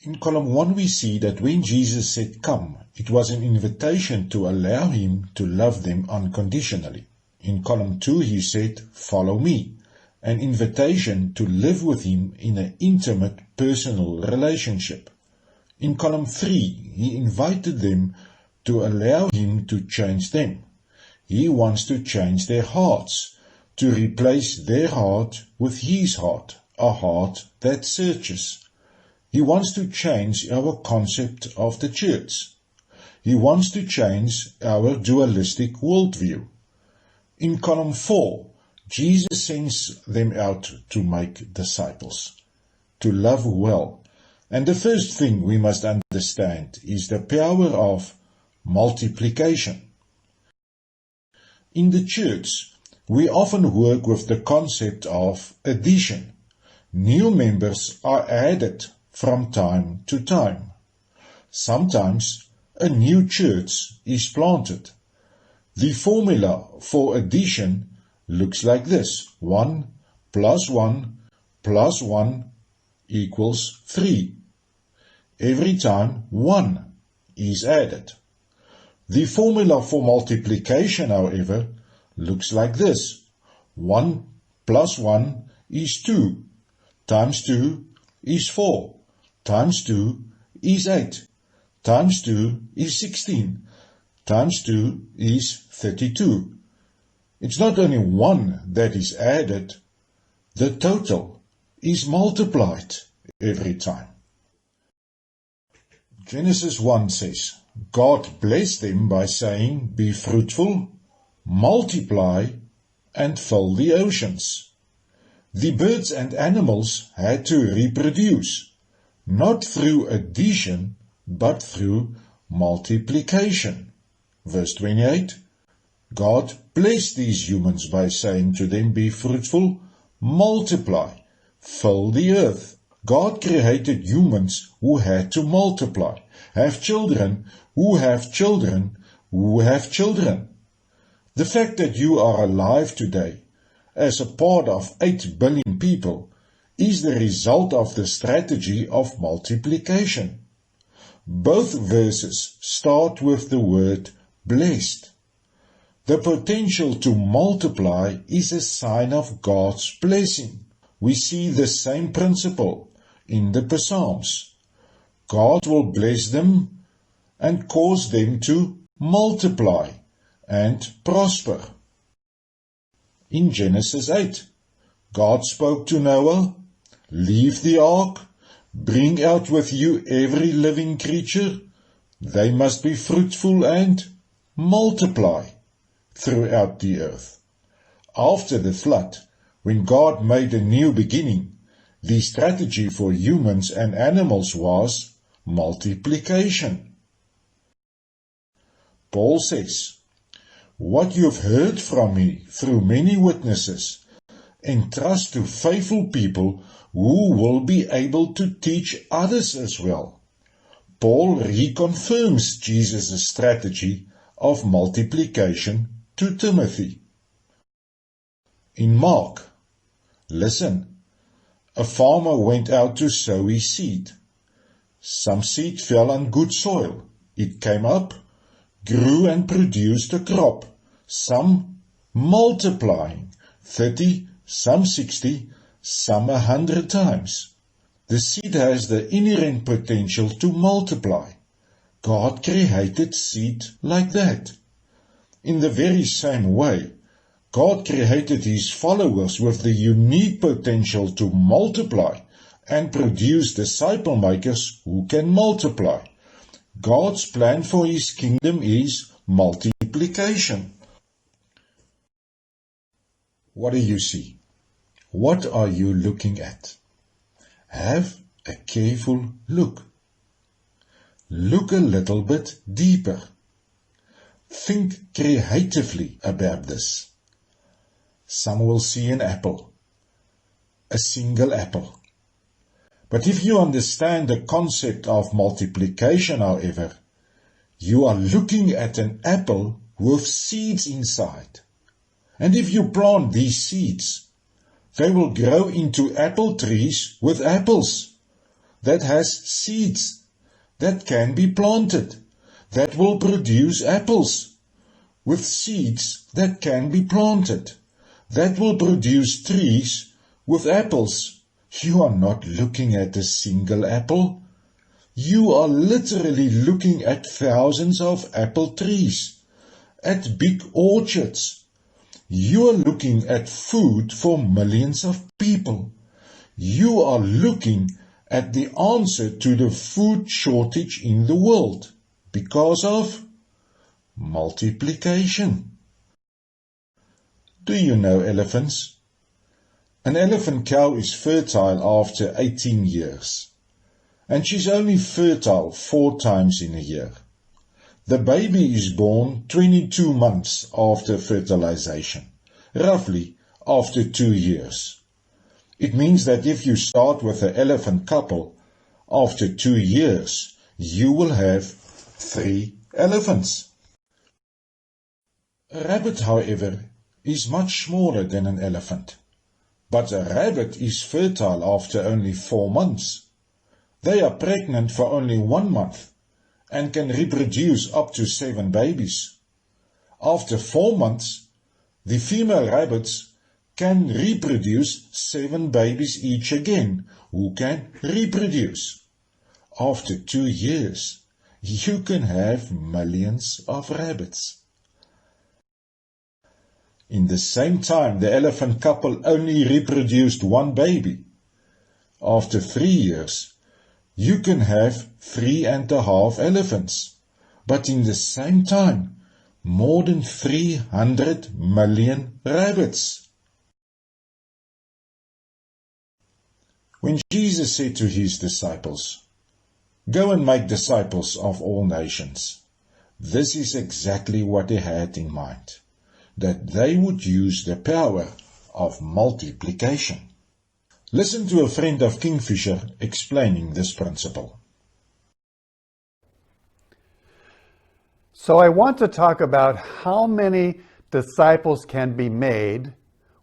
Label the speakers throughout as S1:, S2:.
S1: In column 1 we see that when Jesus said come, it was an invitation to allow him to love them unconditionally. In column 2 he said, follow me, an invitation to live with him in an intimate personal relationship. In column 3 he invited them to allow him to change them. He wants to change their hearts, to replace their heart with his heart, a heart that searches. He wants to change our concept of the church. He wants to change our dualistic worldview. In column 4, Jesus sends them out to make disciples, to love well. And the first thing we must understand is the power of multiplication. In the church, we often work with the concept of addition. New members are added from time to time. Sometimes a new church is planted. The formula for addition looks like this: 1 plus 1 plus 1 equals 3. Every time 1 is added. The formula for multiplication, however, looks like this: 1 plus 1 is 2, times 2 is 4, times 2 is 8, times 2 is 16, times 2 is 32. It's not only 1 that is added, the total is multiplied every time. Genesis 1 says, God blessed them by saying, be fruitful, multiply, and fill the oceans. The birds and animals had to reproduce, not through addition, but through multiplication. Verse 28, God blessed these humans by saying to them, be fruitful, multiply, fill the earth. God created humans who had to multiply, have children, who have children, who have children. The fact that you are alive today, as a part of 8 billion people, is the result of the strategy of multiplication. Both verses start with the word blessed. The potential to multiply is a sign of God's blessing. We see the same principle in the Psalms. God will bless them and cause them to multiply and prosper. In Genesis 8, God spoke to Noah, leave the ark, bring out with you every living creature. They must be fruitful and multiply throughout the earth. After the flood, when God made a new beginning, the strategy for humans and animals was multiplication. Paul says, what you've heard from me through many witnesses, entrust to faithful people who will be able to teach others as well. Paul reconfirms Jesus' strategy of multiplication to Timothy. In Mark, listen, a farmer went out to sow his seed. Some seed fell on good soil. It came up, grew and produced a crop, some multiplying, 30, some 60, some 100 times. The seed has the inherent potential to multiply. God created seed like that. In the very same way, God created His followers with the unique potential to multiply and produce disciple makers who can multiply. God's plan for His kingdom is multiplication. What do you see? What are you looking at? Have a careful look. Look a little bit deeper. Think creatively about this. Some will see an apple, a single apple. But if you understand the concept of multiplication, however, you are looking at an apple with seeds inside. And if you plant these seeds, they will grow into apple trees with apples. that has seeds that can be planted, that will produce apples, with seeds that can be planted, that will produce trees with apples. You are not looking at a single apple. You are literally looking at thousands of apple trees, at big orchards. You are looking at food for millions of people. You are looking at the answer to the food shortage in the world because of multiplication. Do you know elephants? An elephant cow is fertile after 18 years, and she's only fertile 4 times in a year. The baby is born 22 months after fertilization, roughly after 2 years. It means that if you start with an elephant couple, after 2 years, you will have 3 elephants. A rabbit, however, is much smaller than an elephant. But a rabbit is fertile after only 4 months. They are pregnant for only 1 month and can reproduce up to 7 babies. After 4 months, the female rabbits can reproduce 7 babies each again, who can reproduce. After 2 years, you can have millions of rabbits. In the same time, the elephant couple only reproduced 1 baby. After 3 years, you can have 3.5 elephants, but in the same time, more than 300 million rabbits. When Jesus said to his disciples, "Go and make disciples of all nations," this is exactly what he had in mind, that they would use the power of multiplication. Listen to a friend of Kingfisher explaining this principle.
S2: So I want to talk about how many disciples can be made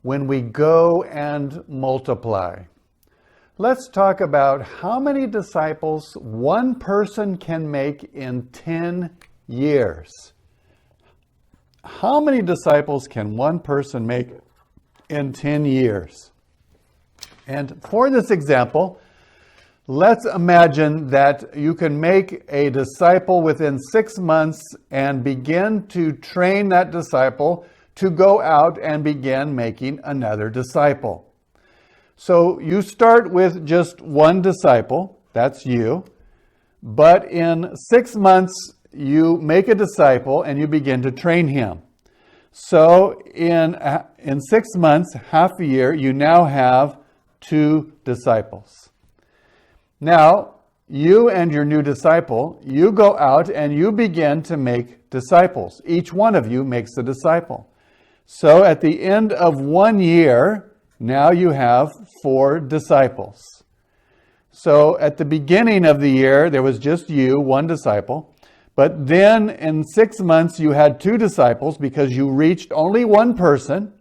S2: when we go and multiply. Let's talk about how many disciples one person can make in 10 years. How many disciples can one person make in 10 years? And for this example, let's imagine that you can make a disciple within 6 months and begin to train that disciple to go out and begin making another disciple. So you start with just 1 disciple, that's you, but in 6 months you make a disciple and you begin to train him. So in 6 months, half a year, you now have 2 disciples. Now, you and your new disciple, you go out and you begin to make disciples. Each one of you makes a disciple. So at the end of 1 year, now you have 4 disciples. So at the beginning of the year, there was just you, 1 disciple. But then in 6 months, you had 2 disciples because you reached only 1 person.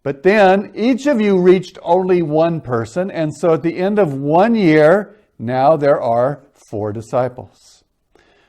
S2: But then each of you reached only 1 person. And so at the end of 1 year, now there are 4 disciples.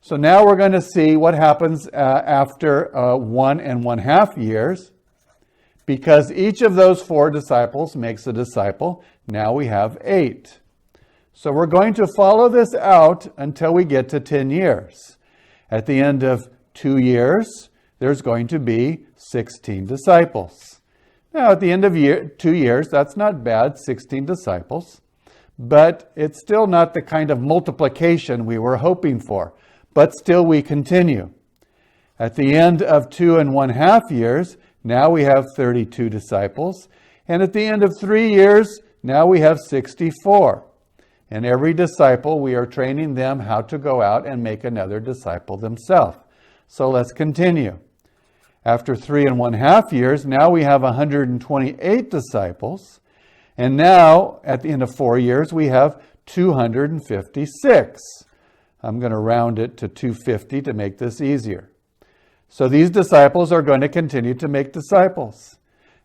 S2: So now we're going to see what happens after 1.5 years. Because each of those 4 disciples makes a disciple, now we have 8. So we're going to follow this out until we get to 10 years. At the end of 2 years, there's going to be 16 disciples. Now, at the end of 2 years, that's not bad, 16 disciples. But it's still not the kind of multiplication we were hoping for. But still, we continue. At the end of 2.5 years, now we have 32 disciples. And at the end of 3 years, now we have 64. And every disciple, we are training them how to go out and make another disciple themselves. So let's continue. After 3.5 years, now we have 128 disciples. And now, at the end of 4 years, we have 256. I'm going to round it to 250 to make this easier. So these disciples are going to continue to make disciples.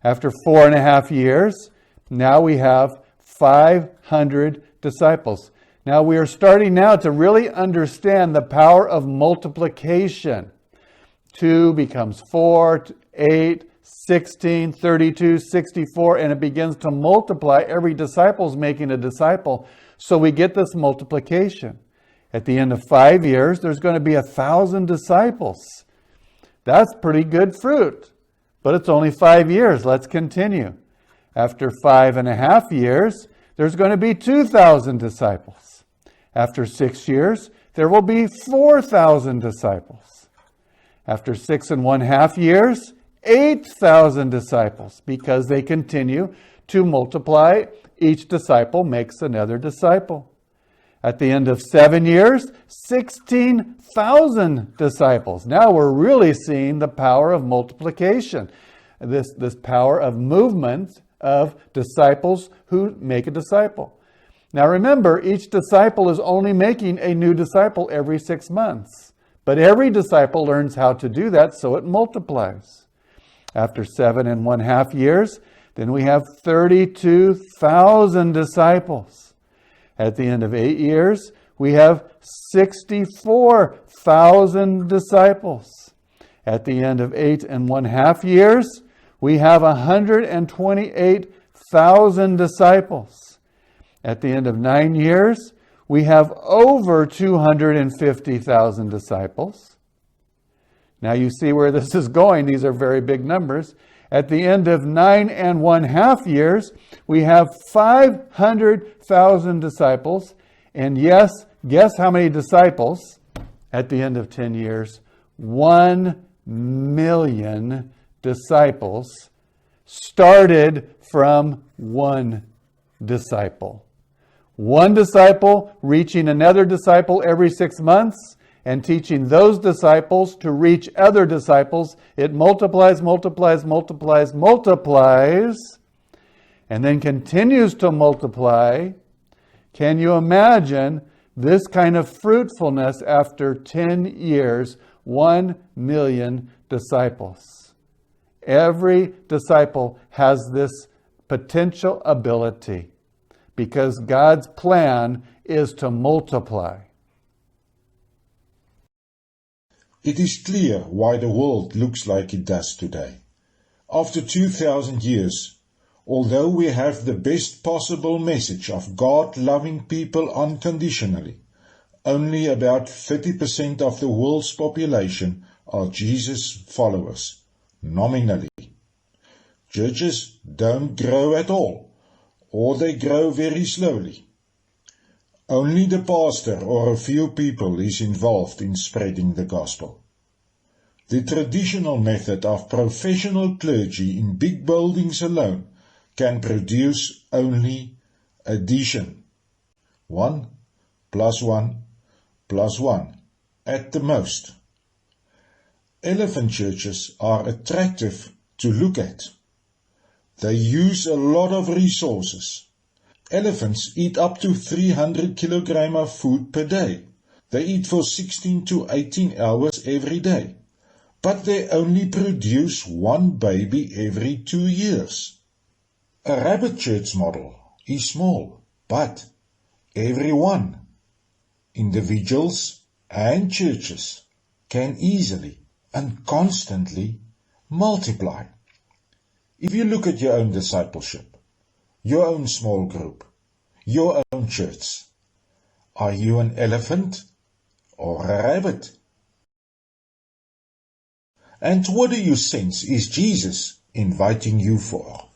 S2: After 4.5 years, now we have 500 disciples. Now we are starting now to really understand the power of multiplication. 2 becomes 4, 8, 16, 32, 64, and it begins to multiply. Every disciple is making a disciple. So we get this multiplication. At the end of 5 years, there's going to be 1,000 disciples. That's pretty good fruit. But it's only 5 years. Let's continue. After 5.5 years, there's going to be 2,000 disciples. After 6 years, there will be 4,000 disciples. After 6.5 years, 8,000 disciples, because they continue to multiply. Each disciple makes another disciple. At the end of 7 years, 16,000 disciples. Now we're really seeing the power of multiplication, this power of movement of disciples who make a disciple. Now remember, each disciple is only making a new disciple every 6 months. But every disciple learns how to do that, so it multiplies. After 7.5 years, then we have 32,000 disciples. At the end of 8 years, we have 64,000 disciples. At the end of 8.5 years, we have 128,000 disciples. At the end of 9 years, we have over 250,000 disciples. Now you see where this is going. These are very big numbers. At the end of 9.5 years, we have 500,000 disciples. And yes, guess how many disciples? At the end of 10 years, 1 million disciples started from one disciple. One disciple reaching another disciple every 6 months and teaching those disciples to reach other disciples. It multiplies, multiplies, multiplies, multiplies, and then continues to multiply. Can you imagine this kind of fruitfulness after 10 years? 1 million disciples. Every disciple has this potential ability, because God's plan is to multiply.
S1: It is clear why the world looks like it does today. After 2,000 years, although we have the best possible message of God loving people unconditionally, only about 30% of the world's population are Jesus followers, nominally. Churches don't grow at all, or they grow very slowly. Only the pastor or a few people is involved in spreading the gospel. The traditional method of professional clergy in big buildings alone can produce only addition. 1 plus 1 plus 1 at the most. Elephant churches are attractive to look at. They use a lot of resources. Elephants eat up to 300 kilograms of food per day. They eat for 16 to 18 hours every day. But they only produce 1 baby every 2 years. A rabbit church model is small, but everyone, individuals and churches, can easily and constantly multiply. If you look at your own discipleship, your own small group, your own church, are you an elephant or a rabbit? And what do you sense is Jesus inviting you for?